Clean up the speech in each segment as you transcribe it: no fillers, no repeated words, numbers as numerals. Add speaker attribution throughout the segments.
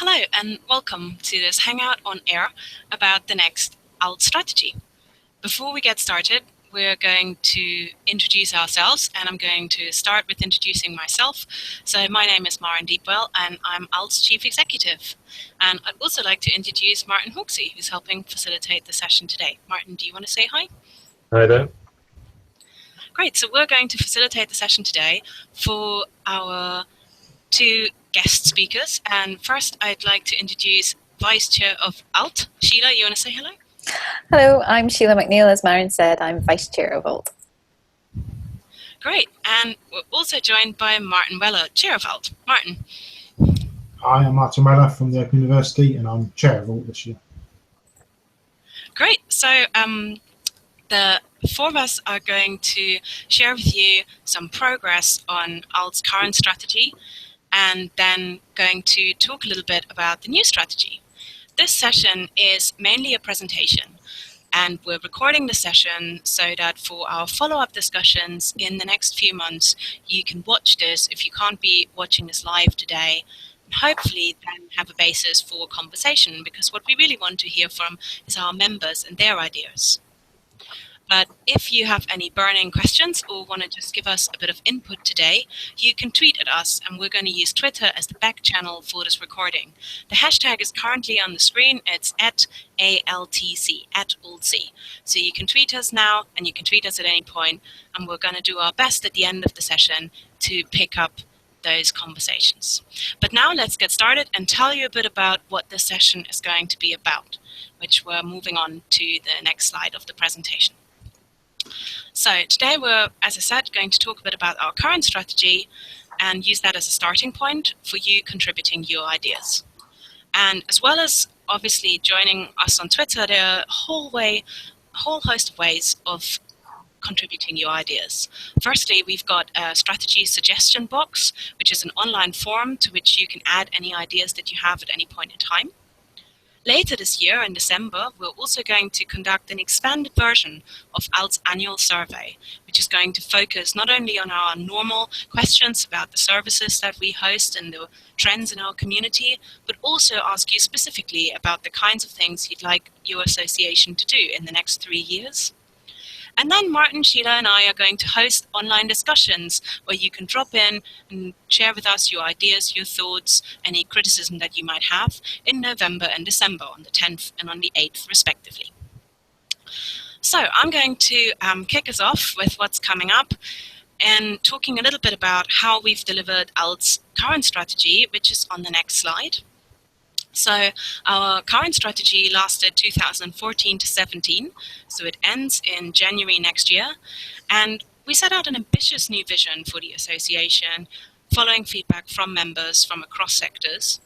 Speaker 1: Hello and welcome to this Hangout on Air about the next ALT strategy. Before we get started, we're going to introduce ourselves, and I'm going to start with introducing myself. So my name is Maren Deepwell and I'm ALT's Chief Executive. And I'd also like to introduce Martin Hooksey, who's helping facilitate the session today. Martin, do you want to say hi?
Speaker 2: Hi there.
Speaker 1: Great, so we're going to facilitate the session today for our two guest speakers. And first, I'd like to introduce Vice Chair of ALT. Sheila, you want to say hello?
Speaker 3: Hello, I'm Sheila McNeil. As Maren said, I'm Vice Chair of ALT.
Speaker 1: Great, and we're also joined by Martin Weller, Chair of ALT. Martin.
Speaker 4: Hi, I'm Martin Weller from the Open University, and I'm Chair of ALT this year.
Speaker 1: Great, so the four of us are going to share with you some progress on ALT's current strategy, and then going to talk a little bit about the new strategy. This session is mainly a presentation, and we're recording the session so that for our follow-up discussions in the next few months, you can watch this if you can't be watching this live today, and hopefully then have a basis for conversation, because what we really want to hear from is our members and their ideas. But if you have any burning questions or want to just give us a bit of input today, you can tweet at us, and we're going to use Twitter as the back channel for this recording. The hashtag is currently on the screen. It's @ALTC, @ALTC. So you can tweet us now, and you can tweet us at any point, and we're going to do our best at the end of the session to pick up those conversations. But now let's get started and tell you a bit about what this session is going to be about, which we're moving on to the next slide of the presentation. So today we're, as I said, going to talk a bit about our current strategy and use that as a starting point for you contributing your ideas. And as well as obviously joining us on Twitter, there are a whole host of ways of contributing your ideas. Firstly, we've got a strategy suggestion box, which is an online forum to which you can add any ideas that you have at any point in time. Later this year, in December, we're also going to conduct an expanded version of ALT's annual survey, which is going to focus not only on our normal questions about the services that we host and the trends in our community, but also ask you specifically about the kinds of things you'd like your association to do in the next 3 years. And then Martin, Sheila, and I are going to host online discussions where you can drop in and share with us your ideas, your thoughts, any criticism that you might have in November and December, on the 10th and on the 8th, respectively. So I'm going to kick us off with what's coming up and talking a little bit about how we've delivered ALT's current strategy, which is on the next slide. So our current strategy lasted 2014 to 17, so it ends in January next year, and we set out an ambitious new vision for the association, following feedback from members from across sectors.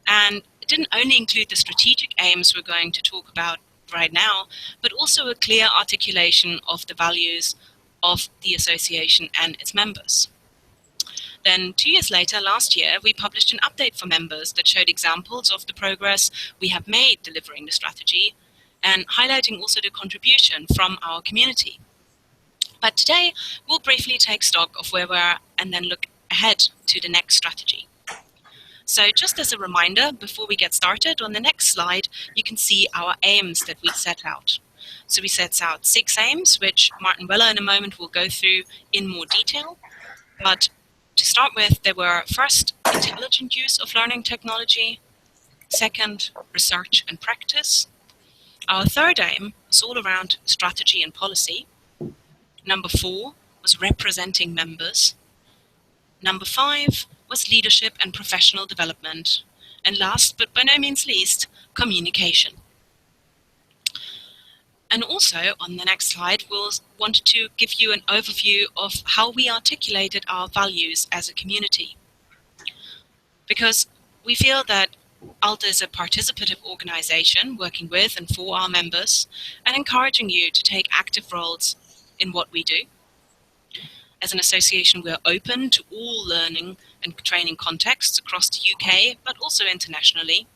Speaker 1: And it didn't only include the strategic aims we're going to talk about right now, but also a clear articulation of the values of the association and its members. Then 2 years later, last year, we published an update for members that showed examples of the progress we have made delivering the strategy and highlighting also the contribution from our community. But today, we'll briefly take stock of where we are and then look ahead to the next strategy. So just as a reminder, before we get started, on the next slide, you can see our aims that we set out. So we set out 6 aims, which Martin Weller in a moment will go through in more detail. But to start with, there were first, intelligent use of learning technology. Second, research and practice. Our third aim was all around strategy and policy. Number 4 was representing members. Number 5 was leadership and professional development. And last, but by no means least, communication. And also, on the next slide, we'll want to give you an overview of how we articulated our values as a community. Because we feel that ALT is a participative organization working with and for our members and encouraging you to take active roles in what we do. As an association, we're open to all learning and training contexts across the UK, but also internationally.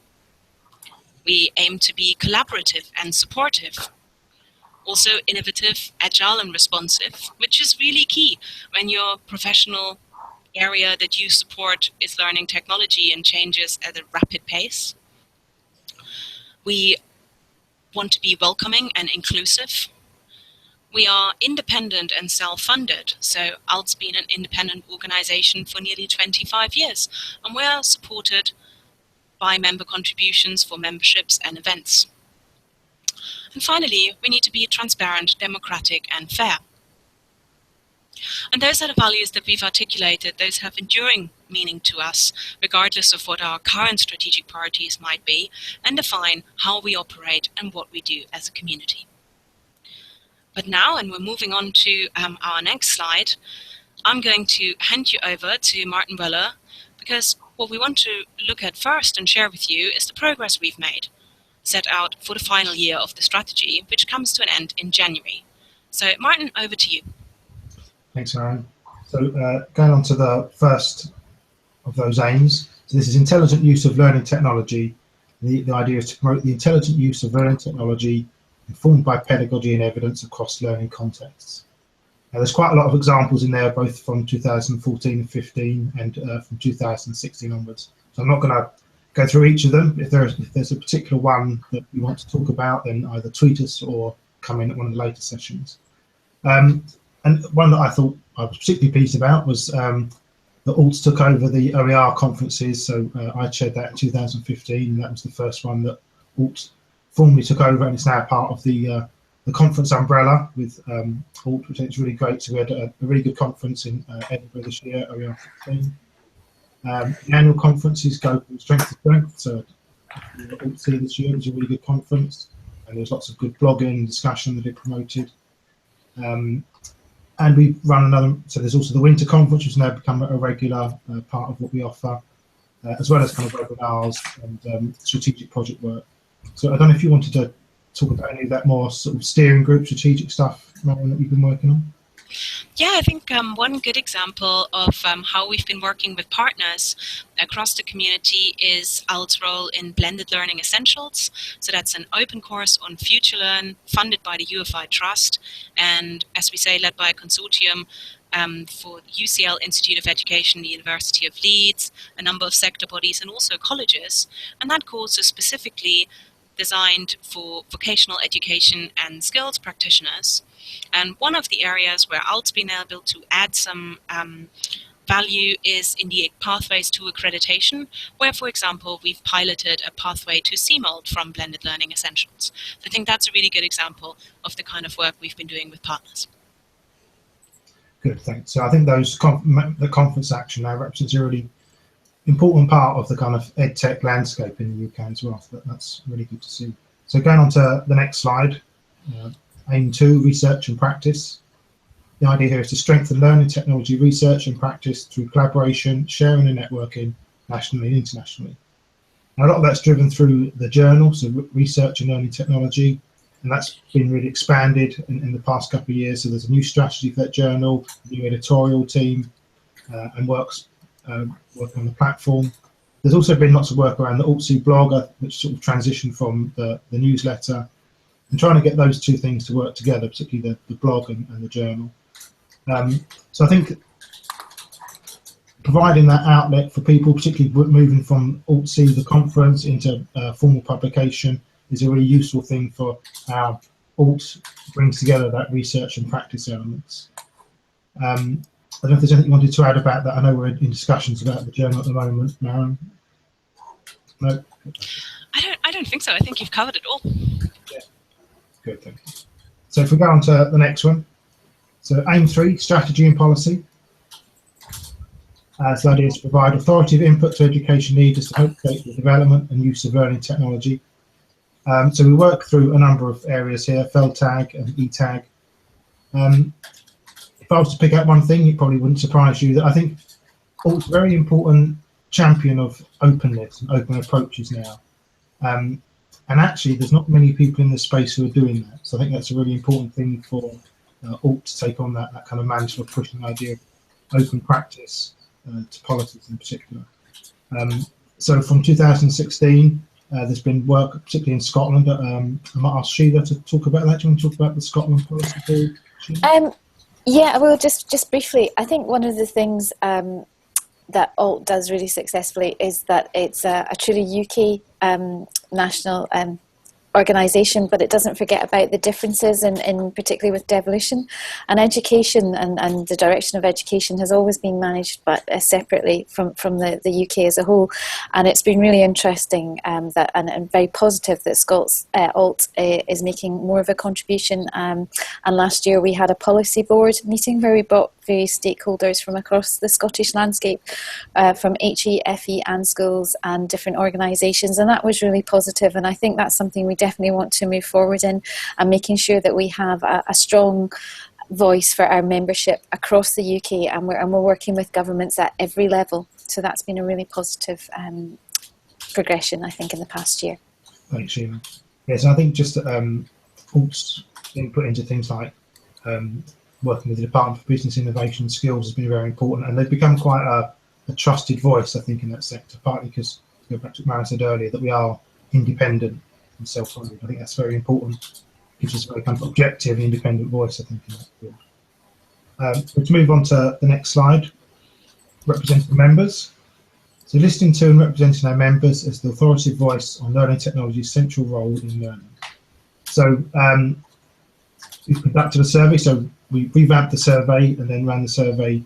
Speaker 1: We aim to be collaborative and supportive. Also innovative, agile and responsive, which is really key when your professional area that you support is learning technology and changes at a rapid pace. We want to be welcoming and inclusive. We are independent and self-funded, so ALT's been an independent organisation for nearly 25 years, and we are supported by member contributions for memberships and events. And finally, we need to be transparent, democratic and fair. And those are the values that we've articulated. Those have enduring meaning to us, regardless of what our current strategic priorities might be, and define how we operate and what we do as a community. But now, and we're moving on to our next slide, I'm going to hand you over to Martin Weller, because what we want to look at first and share with you is the progress we've made, set out for the final year of the strategy, which comes to an end in January. So Martin, over to you.
Speaker 4: Thanks, Aaron. So going on to the first of those aims. So this is intelligent use of learning technology. The idea is to promote the intelligent use of learning technology informed by pedagogy and evidence across learning contexts. Now, there's quite a lot of examples in there, both from 2014 and 15 and from 2016 onwards. So I'm not going to go through each of them. If there's a particular one that you want to talk about, then either tweet us or come in at one of the later sessions. And one that I thought I was particularly pleased about was that ALTS took over the OER conferences. So I chaired that in 2015, and that was the first one that ALTS formally took over, and it's now part of the conference umbrella with ALT, which I think is really great. So we had a really good conference in Edinburgh this year, OER 15. The annual conferences go from strength to strength. So ALT this year was a really good conference, and there's lots of good blogging, discussion that it promoted. And we run another, so there's also the winter conference, which has now become a regular part of what we offer, as well as kind of webinars and strategic project work. So I don't know if you wanted to talk about any of that more sort of steering group strategic stuff, Marion, that you've been working on.
Speaker 1: Yeah, I think one good example of how we've been working with partners across the community is ALT's role in Blended Learning Essentials. So that's an open course on FutureLearn funded by the UFI Trust, and as we say, led by a consortium for UCL Institute of Education, the University of Leeds, a number of sector bodies and also colleges. And that course is specifically designed for vocational education and skills practitioners. And one of the areas where ALT's been able to add some value is in the pathways to accreditation, where, for example, we've piloted a pathway to CMOLD from Blended Learning Essentials. So I think that's a really good example of the kind of work we've been doing with partners.
Speaker 4: Good, thanks. So I think those the conference action now represents a really important part of the kind of EdTech landscape in the UK as well. So that's really good to see. So going on to the next slide, aim 2, research and practice. The idea here is to strengthen learning technology research and practice through collaboration, sharing and networking nationally and internationally. Now, a lot of that's driven through the journal, so research and learning technology, and that's been really expanded in the past couple of years. So there's a new strategy for that journal, a new editorial team, and working on the platform. There's also been lots of work around the AltC blog, which sort of transitioned from the newsletter, and trying to get those two things to work together, particularly the blog and the journal. So I think providing that outlet for people, particularly moving from AltC, the conference, into formal publication, is a really useful thing for how ALT brings together that research and practice elements. I don't know if there's anything you wanted to add about that. I know we're in discussions about the journal at the moment, Marion. No?
Speaker 1: I don't think so. I think you've covered it all.
Speaker 4: Yeah. Good, thank you. So if we go on to the next one. So aim 3, strategy and policy. So the idea is to provide authoritative input to education leaders to help shape the development and use of learning technology. So we work through a number of areas here, FELTAG and ETAG. If I was to pick out one thing, it probably wouldn't surprise you that I think ALT's a very important champion of openness and open approaches now. And actually, there's not many people in this space who are doing that. So I think that's a really important thing for ALT to take on that kind of mantle of pushing the idea of open practice to politics in particular. So from 2016, there's been work, particularly in Scotland. I might ask Sheila to talk about that. Do you want to talk about the Scotland policy?
Speaker 3: Yeah, well, just briefly, I think one of the things that ALT does really successfully is that it's a truly UK national organisation, but it doesn't forget about the differences in particularly with devolution and education, and the direction of education has always been managed but separately from the UK as a whole. And it's been really interesting that and very positive that Scots ALT is making more of a contribution, and last year we had a policy board meeting where we brought various stakeholders from across the Scottish landscape, from HE, FE and schools and different organisations, and that was really positive. And I think that's something we definitely want to move forward in, and making sure that we have a strong voice for our membership across the UK, and we're working with governments at every level. So that's been a really positive progression, I think, in the past year.
Speaker 4: Thanks, Sheila. Yes, I think just ALT's input into things like working with the Department for Business Innovation and Skills has been very important, and they've become quite a trusted voice, I think, in that sector, partly because, to go back to what Maren said earlier, that we are independent and self-funded. I think that's very important. Gives us a very kind of objective and independent voice, I think, in that field. So to move on to the next slide, representing members. So listening to and representing our members as the authoritative voice on learning technology's central role in learning. So we've conducted a survey, so we revamped the survey and then ran the survey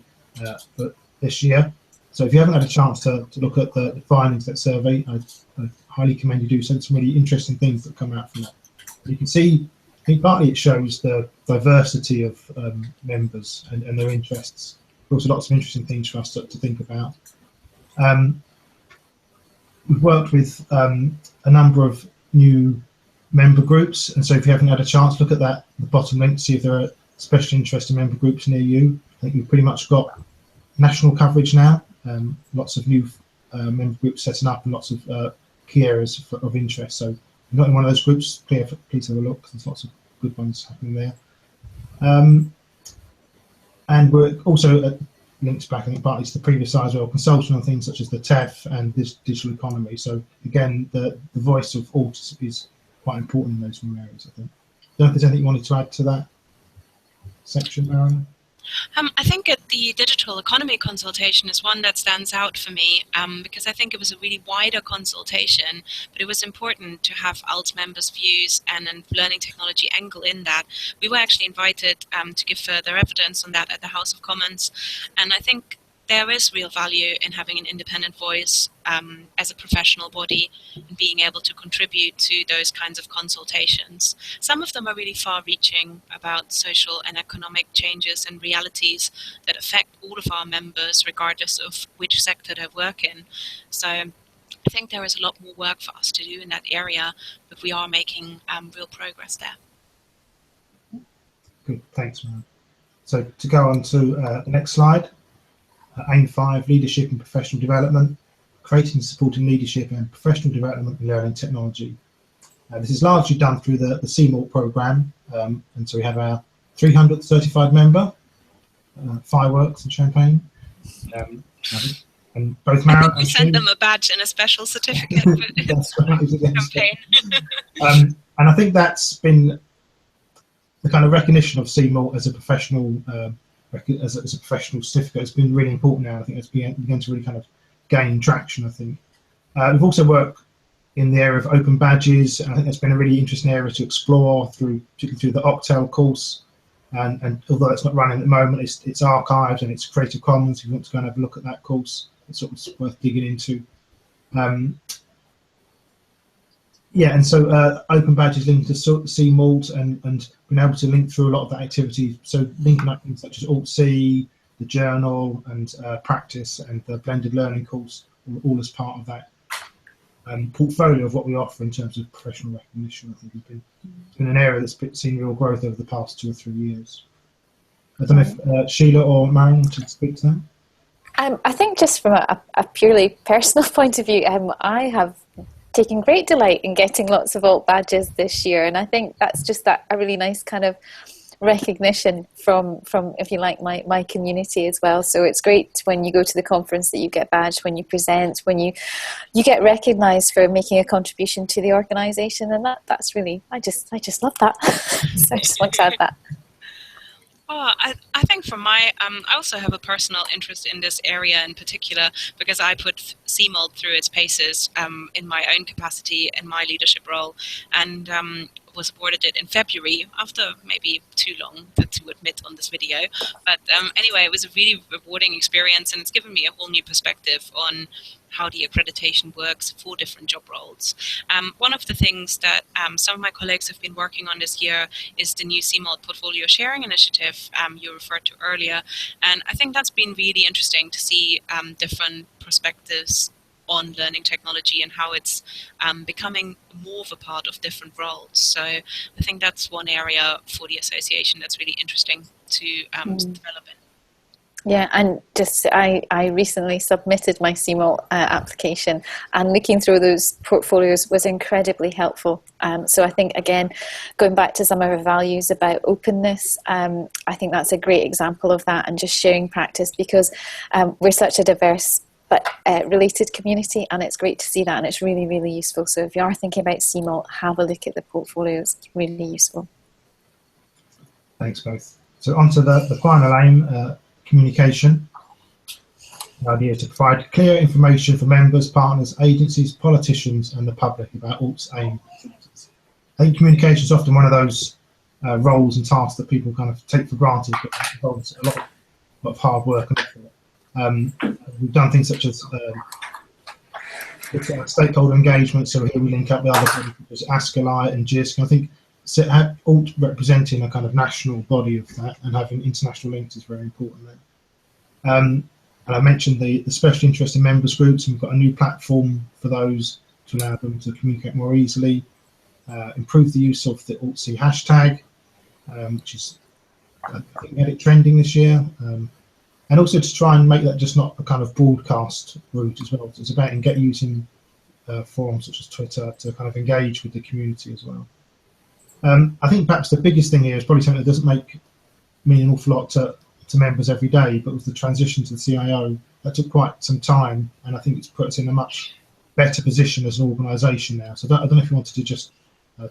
Speaker 4: for this year. So if you haven't had a chance to look at the findings of that survey, I highly commend you do so. Some really interesting things that come out from that. You can see, I think partly it shows the diversity of members and their interests. Also lots of interesting things for us to think about. We've worked with a number of new member groups, and so if you haven't had a chance, look at the bottom link to see if there are special interest in member groups near you. I think we've pretty much got national coverage now, lots of new member groups setting up and lots of key areas of interest. So if you're not in one of those groups, please have a look. There's lots of good ones happening there. And we're also links back, I think, partly to the previous slide as well, consulting on things such as the TEF and this digital economy. So again, the voice of ALT is quite important in those new areas, I think. I don't know if there's anything you wanted to add to that section, Maren?
Speaker 1: I think the digital economy consultation is one that stands out for me, because I think it was a really wider consultation, but it was important to have ALT members' views and a learning technology angle in that. We were actually invited to give further evidence on that at the House of Commons, and I think there is real value in having an independent voice as a professional body and being able to contribute to those kinds of consultations. Some of them are really far-reaching about social and economic changes and realities that affect all of our members, regardless of which sector they work in. So I think there is a lot more work for us to do in that area, but we are making real progress there.
Speaker 4: Good, thanks, Maren. So to go on to the next slide. Aim 5, leadership and professional development, creating and supporting leadership and professional development in learning technology. This is largely done through the CMALT programme, and so we have our 300th certified member, fireworks and champagne, and both Maren
Speaker 1: we sent them a badge and a special certificate for the campaign.
Speaker 4: And I think that's been the kind of recognition of CMALT as a professional as a professional certificate has been really important now. I think it's begun to really kind of gain traction, I think. We've also worked in the area of open badges, and I think that's been a really interesting area to explore, particularly through the Octel course. And although it's not running at the moment, it's archived and it's Creative Commons. If you want to go and have a look at that course, it's sort of worth digging into. Yeah, and so open badges linked to CMALT and been able to link through a lot of that activity. So linking up things such as Alt-C, the journal, and practice, and the blended learning course, all as part of that portfolio of what we offer in terms of professional recognition. I think has been an area that's seen real growth over the past 2 or 3 years. I don't know if Sheila or Maren want to speak to that.
Speaker 3: I think just from a purely personal point of view, I have taken great delight in getting lots of ALT badges this year, and I think that's just a really nice kind of recognition from if you like my community as well. So it's great when you go to the conference that you get badged, when you present, when you get recognised for making a contribution to the organisation, and that's really I just love that. So I just want to add that.
Speaker 1: Oh, I think from my, I also have a personal interest in this area in particular because I put CMOLD through its paces in my own capacity in my leadership role, and was awarded it in February after maybe too long to admit on this video. But anyway, it was a really rewarding experience, and it's given me a whole new perspective on how the accreditation works for different job roles. One of the things that some of my colleagues have been working on this year is the new CMOLD portfolio sharing initiative you referred to earlier. And I think that's been really interesting to see different perspectives on learning technology and how it's becoming more of a part of different roles. So I think that's one area for the association that's really interesting to develop in.
Speaker 3: Yeah, and just I recently submitted my CMO application, and looking through those portfolios was incredibly helpful. So I think, again, going back to some of our values about openness, I think that's a great example of that, and just sharing practice, because we're such a diverse but related community, and it's great to see that, and it's really, really useful. So if you are thinking about CMO, have a look at the portfolios. It's really useful.
Speaker 4: Thanks both. So on to the final aim, communication. The idea is to provide clear information for members, partners, agencies, politicians and the public about ALT's aim. I think communication is often one of those roles and tasks that people kind of take for granted, but it involves a lot of hard work and effort. We've done things such as stakeholder engagement, so here we link up with other bodies such as ASCALI and JISC. I think ALT representing a kind of national body of that and having international links is very important there. And I mentioned the special interest in members groups, and we've got a new platform for those to allow them to communicate more easily. Improve the use of the ALTC hashtag, which is I think edit trending this year, and also to try and make that just not a kind of broadcast route as well. So it's about using forums such as Twitter to kind of engage with the community as well. I think perhaps the biggest thing here is probably something that doesn't mean an awful lot to members every day, but with the transition to the CIO, that took quite some time, and I think it's put us in a much better position as an organisation now. So I don't know if you wanted to just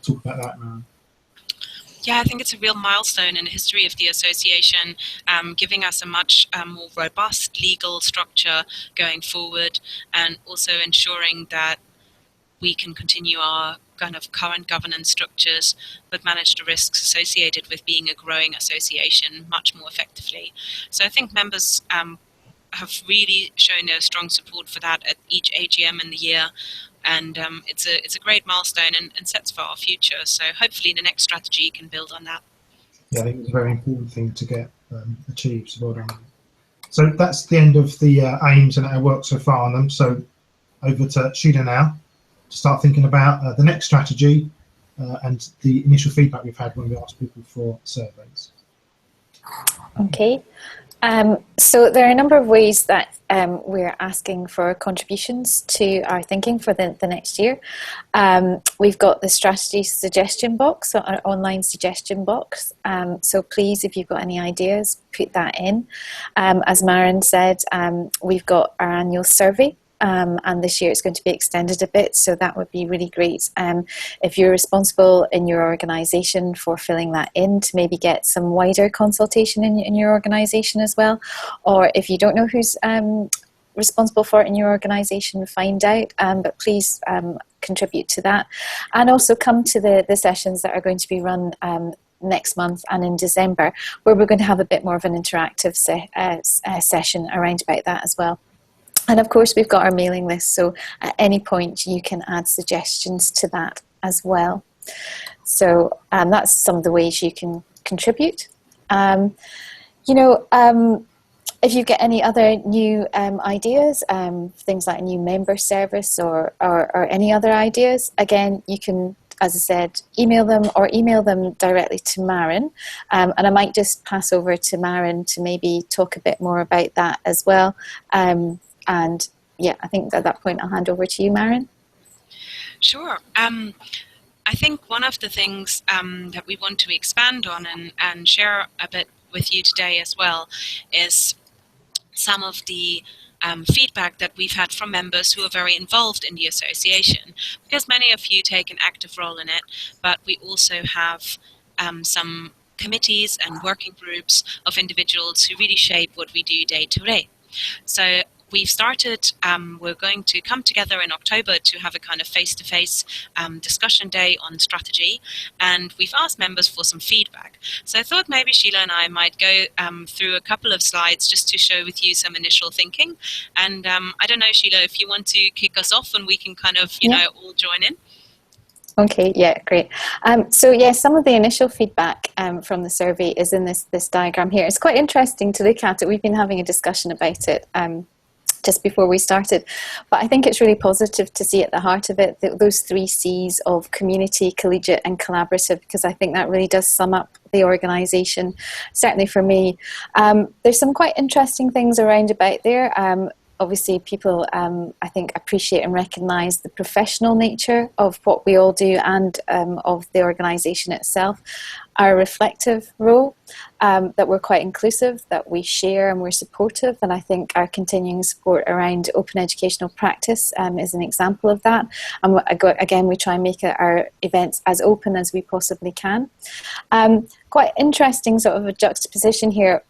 Speaker 4: talk about that now.
Speaker 1: Yeah, I think it's a real milestone in the history of the association, giving us a much more robust legal structure going forward, and also ensuring that we can continue our kind of current governance structures, but manage the risks associated with being a growing association much more effectively. So I think members have really shown their strong support for that at each AGM in the year. And it's a great milestone and sets for our future. So hopefully the next strategy can build on that.
Speaker 4: Yeah, I think it's a very important thing to get achieved. So well done. So that's the end of the aims and our work so far on them. So over to Sheila now to start thinking about the next strategy and the initial feedback we've had when we asked people for surveys.
Speaker 3: Okay. So there are a number of ways that we're asking for contributions to our thinking for the next year. We've got the strategy suggestion box, so our online suggestion box. So please, if you've got any ideas, put that in. As Maren said, we've got our annual survey. And this year it's going to be extended a bit, so that would be really great. If you're responsible in your organisation for filling that in, to maybe get some wider consultation in your organisation as well, or if you don't know who's responsible for it in your organisation, find out, but please contribute to that, and also come to the sessions that are going to be run next month and in December, where we're going to have a bit more of an interactive session around about that as well. And of course, we've got our mailing list, so at any point you can add suggestions to that as well. So that's some of the ways you can contribute. If you get any other new ideas, things like a new member service or any other ideas, again, you can, as I said, email them directly to Maren. And I might just pass over to Maren to maybe talk a bit more about that as well. And yeah, I think at that point I'll hand over to you, Maren.
Speaker 1: Sure. I think one of the things that we want to expand on and share a bit with you today as well is some of the feedback that we've had from members who are very involved in the association, because many of you take an active role in it, but we also have some committees and working groups of individuals who really shape what we do day to day. So we've started, we're going to come together in October to have a kind of face-to-face discussion day on strategy, and we've asked members for some feedback. So I thought maybe Sheila and I might go through a couple of slides just to share with you some initial thinking. And I don't know, Sheila, if you want to kick us off and we can kind of, you know, all join in.
Speaker 3: Okay, yeah, great. So yeah, some of the initial feedback from the survey is in this diagram here. It's quite interesting to look at it. We've been having a discussion about it just before we started, but I think it's really positive to see at the heart of it those 3 C's of community, collegiate and collaborative, because I think that really does sum up the organisation, certainly for me. There's some quite interesting things around about there. Obviously, people, I think, appreciate and recognise the professional nature of what we all do and of the organisation itself. Our reflective role, that we're quite inclusive, that we share and we're supportive, and I think our continuing support around open educational practice is an example of that. And again, we try and make our events as open as we possibly can. Quite interesting sort of a juxtaposition here.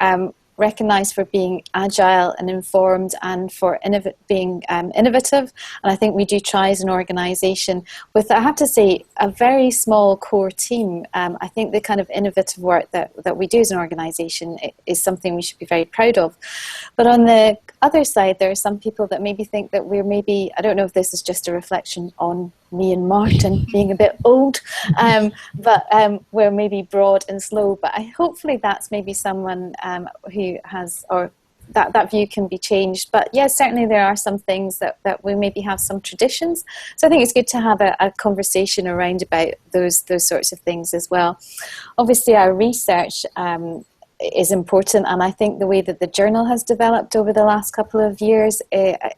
Speaker 3: Recognised for being agile and informed and for being innovative. And I think we do try as an organisation with, I have to say, a very small core team. I think the kind of innovative work that we do as an organisation is something we should be very proud of. But on the other side, there are some people that maybe think that we're maybe, I don't know if this is just a reflection on me and Martin being a bit old, but we're maybe broad and slow. But hopefully that's maybe someone who has, or that view can be changed. But yes, certainly there are some things that we maybe have some traditions. So I think it's good to have a conversation around about those sorts of things as well. Obviously our research is important, and I think the way that the journal has developed over the last couple of years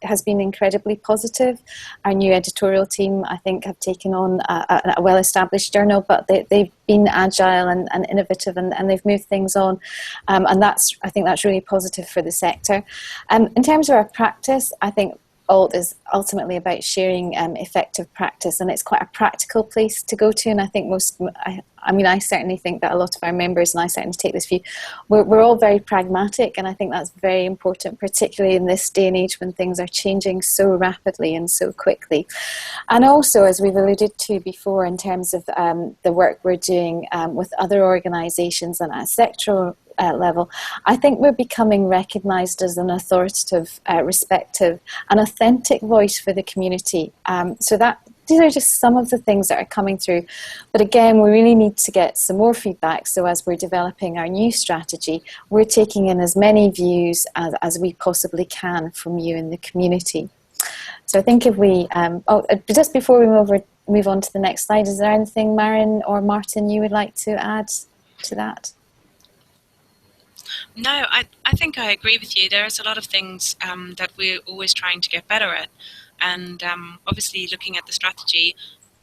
Speaker 3: has been incredibly positive. Our new editorial team, I think, have taken on a well-established journal, but they've been agile and innovative, and they've moved things on, and I think that's really positive for the sector. In terms of our practice, I think ALT is ultimately about sharing effective practice, and it's quite a practical place to go to. And I think I certainly think that a lot of our members, and I certainly take this view, we're all very pragmatic, and I think that's very important, particularly in this day and age when things are changing so rapidly and so quickly. And also, as we've alluded to before, in terms of the work we're doing with other organisations and at a sectoral level, I think we're becoming recognised as an authoritative, respective and authentic voice for the community. So these are just some of the things that are coming through. But again, we really need to get some more feedback. So as we're developing our new strategy, we're taking in as many views as we possibly can from you in the community. So I think if we, just before we move on to the next slide, is there anything, Maren or Martin, you would like to add to that?
Speaker 1: No, I think I agree with you. There's a lot of things that we're always trying to get better at. And obviously looking at the strategy,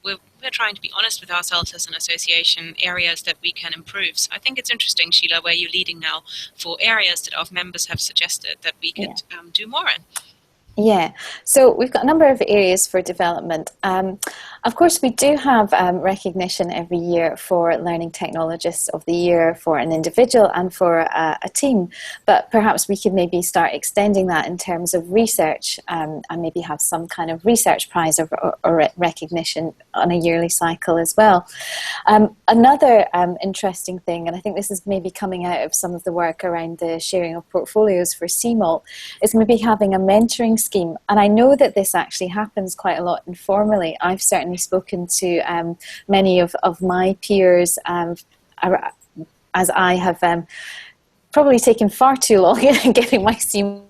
Speaker 1: we're trying to be honest with ourselves as an association, areas that we can improve. So I think it's interesting, Sheila, where you're leading now for areas that our members have suggested that we could do more in.
Speaker 3: Yeah, so we've got a number of areas for development. Of course, we do have recognition every year for Learning Technologists of the Year for an individual and for a team, but perhaps we could maybe start extending that in terms of research and maybe have some kind of research prize or recognition on a yearly cycle as well. Another interesting thing, and I think this is maybe coming out of some of the work around the sharing of portfolios for CMALT, is maybe having a mentoring scheme. And I know that this actually happens quite a lot informally. I've certainly spoken to many of my peers as I have probably taken far too long in getting my CMALT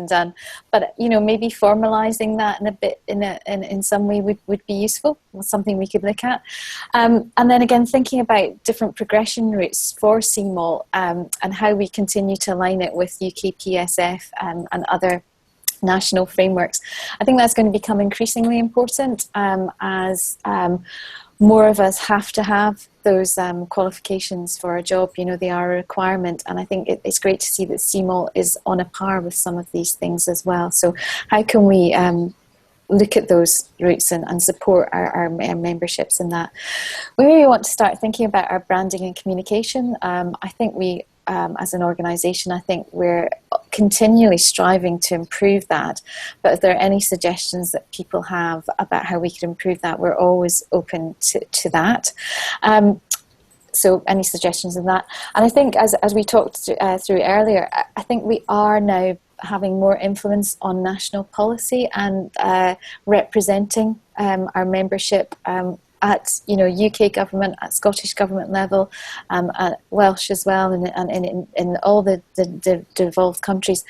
Speaker 3: done, but maybe formalizing that in some way would be useful, something we could look at, and then again thinking about different progression routes for CMALT and how we continue to align it with UK PSF and other national frameworks. I think that's going to become increasingly important as more of us have to have those qualifications for a job. They are a requirement, and I think it's great to see that CMALT is on a par with some of these things as well. So how can we look at those routes and support our memberships in that. We really want to start thinking about our branding and communication. I think we, as an organisation, I think we're continually striving to improve that. But if there are any suggestions that people have about how we could improve that, we're always open to that. So any suggestions on that? And I think as we talked through earlier, I think we are now having more influence on national policy and representing our membership at UK government, at Scottish government level, at Welsh as well, and in all the devolved countries.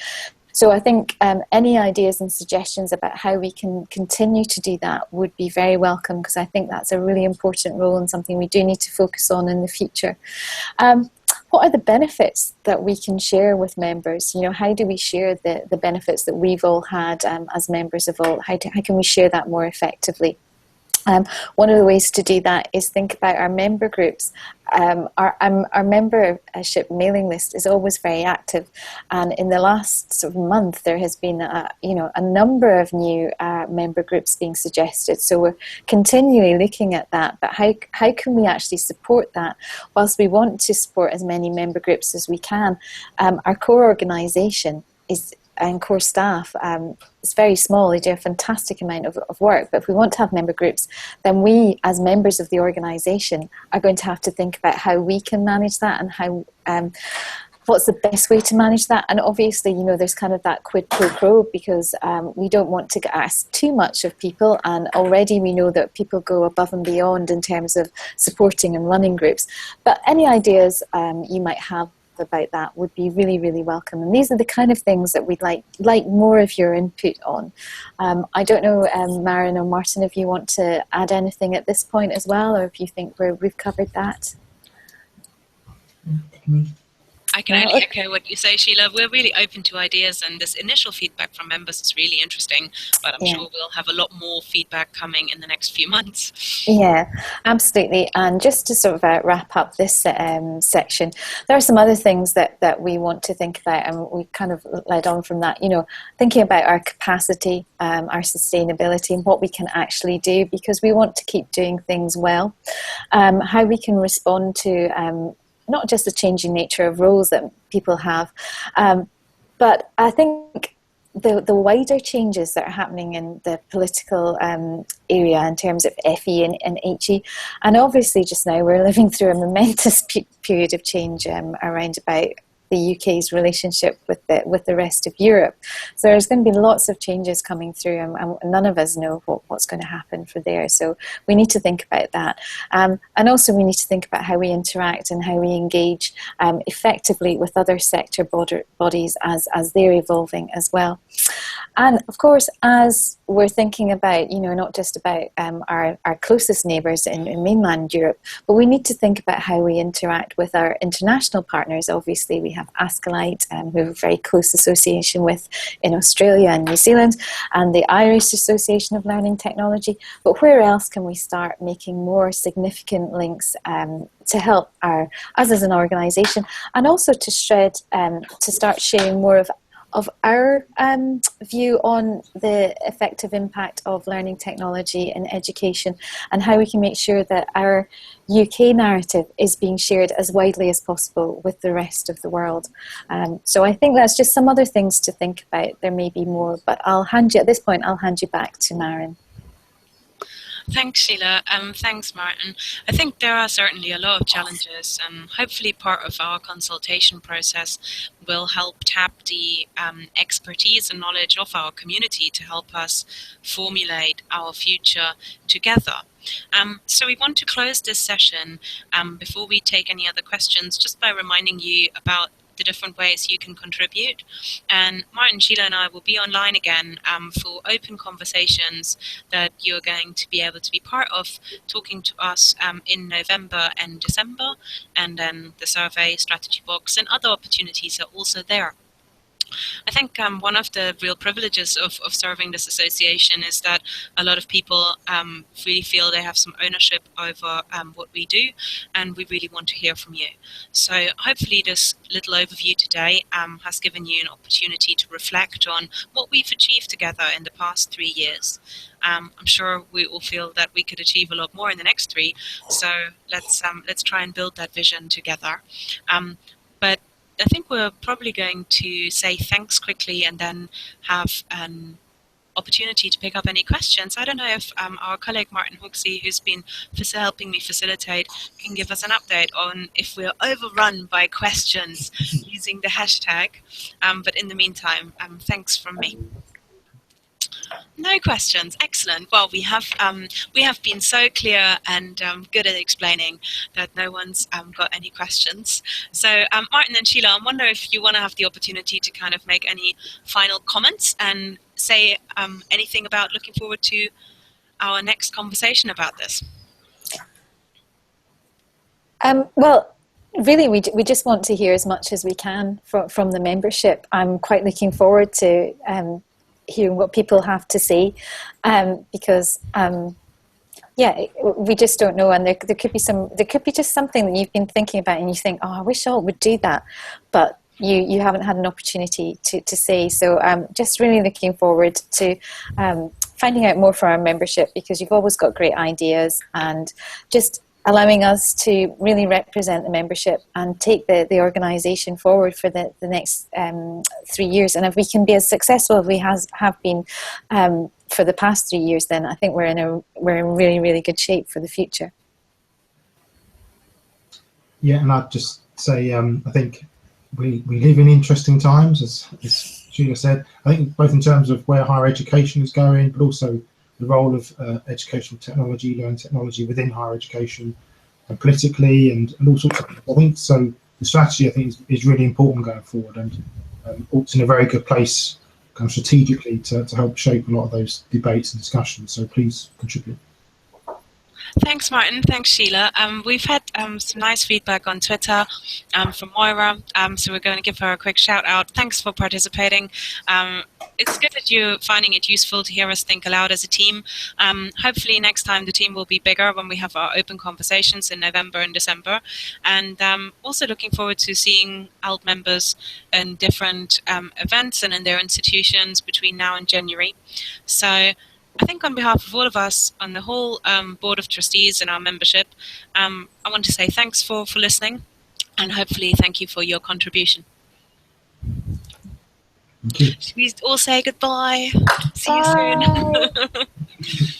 Speaker 3: So I think any ideas and suggestions about how we can continue to do that would be very welcome, because I think that's a really important role and something we do need to focus on in the future. What are the benefits that we can share with members? How do we share the benefits that we've all had as members of ALT? How can we share that more effectively? One of the ways to do that is think about our member groups. Our membership mailing list is always very active, and in the last sort of month there has been a number of new member groups being suggested. So we're continually looking at that. But how can we actually support that? Whilst we want to support as many member groups as we can, our core organisation and core staff is very small. They do a fantastic amount of work, but if we want to have member groups, then we as members of the organisation are going to have to think about how we can manage that and how what's the best way to manage that. And obviously, there's kind of that quid pro quo, because we don't want to ask too much of people, and already we know that people go above and beyond in terms of supporting and running groups. But any ideas you might have about that would be really, really welcome. And these are the kind of things that we'd like more of your input on. I don't know, Maren or Martin, if you want to add anything at this point as well, or if you think we've covered that.
Speaker 1: I can only echo what you say, Sheila. We're really open to ideas, and this initial feedback from members is really interesting, but I'm sure we'll have a lot more feedback coming in the next few months.
Speaker 3: Yeah, absolutely. And just to sort of wrap up this section, there are some other things that we want to think about, and we kind of led on from that, thinking about our capacity, our sustainability, and what we can actually do, because we want to keep doing things well, how we can respond to not just the changing nature of roles that people have, but I think the wider changes that are happening in the political area in terms of FE and HE. And obviously just now we're living through a momentous period of change around about the UK's relationship with the rest of Europe. So there's going to be lots of changes coming through, and none of us know what's going to happen for there. So we need to think about that. And also we need to think about how we interact and how we engage effectively with other sector bodies as they're evolving as well. And of course, as we're thinking about, not just about our closest neighbours in mainland Europe, but we need to think about how we interact with our international partners. Obviously, we have Ascolite, who have a very close association with in Australia and New Zealand, and the Irish Association of Learning Technology. But where else can we start making more significant links to help us as an organisation, and also to start sharing more of our view on the effective impact of learning technology in education, and how we can make sure that our UK narrative is being shared as widely as possible with the rest of the world. So I think that's just some other things to think about. There may be more, but at this point I'll hand you back to Maren.
Speaker 1: Thanks, Sheila. Thanks, Martin. I think there are certainly a lot of challenges, and hopefully part of our consultation process will help tap the expertise and knowledge of our community to help us formulate our future together. So we want to close this session before we take any other questions, just by reminding you about the different ways you can contribute. And Martin, Sheila and I will be online again for open conversations that you're going to be able to be part of, talking to us in November and December, and then the survey, strategy box and other opportunities are also there. I think one of the real privileges of serving this association is that a lot of people really feel they have some ownership over what we do, and we really want to hear from you. So hopefully this little overview today has given you an opportunity to reflect on what we've achieved together in the past 3 years. I'm sure we all feel that we could achieve a lot more in the next 3, so let's try and build that vision together. But I think we're probably going to say thanks quickly and then have an opportunity to pick up any questions. I don't know if our colleague Martin Hoxie, who's been helping me facilitate, can give us an update on if we're overrun by questions using the hashtag. But in the meantime, thanks from me. No questions. Excellent. Well, we have been so clear and good at explaining that no one's got any questions. So, Martin and Sheila, I wonder if you want to have the opportunity to kind of make any final comments and say anything about looking forward to our next conversation about this.
Speaker 3: Well, really, we just want to hear as much as we can from the membership. I'm quite looking forward to hearing what people have to say, because we just don't know, and there could be just something that you've been thinking about and you think, oh, I wish all would do that, but you haven't had an opportunity to say. So just really looking forward to finding out more for our membership, because you've always got great ideas, and just allowing us to really represent the membership and take the organisation forward for the next 3 years. And if we can be as successful as we have been for the past 3 years, then I think we're in really, really good shape for the future.
Speaker 4: Yeah, and I'd just say I think we live in interesting times, as Sheila said. I think both in terms of where higher education is going, but also the role of educational technology, learning technology within higher education, and politically, and all sorts of things. I think so. The strategy, I think, is really important going forward, and it's in a very good place, kind of strategically, to help shape a lot of those debates and discussions. So please contribute.
Speaker 1: Thanks, Martin. Thanks, Sheila. We've had some nice feedback on Twitter from Moira, so we're going to give her a quick shout out. Thanks for participating. It's good that you're finding it useful to hear us think aloud as a team. Hopefully next time the team will be bigger when we have our open conversations in November and December. And also looking forward to seeing ALT members in different events and in their institutions between now and January. So I think on behalf of all of us on the whole Board of Trustees and our membership, I want to say thanks for listening, and hopefully thank you for your contribution.
Speaker 4: Thank you.
Speaker 1: Should we all say goodbye? See you soon.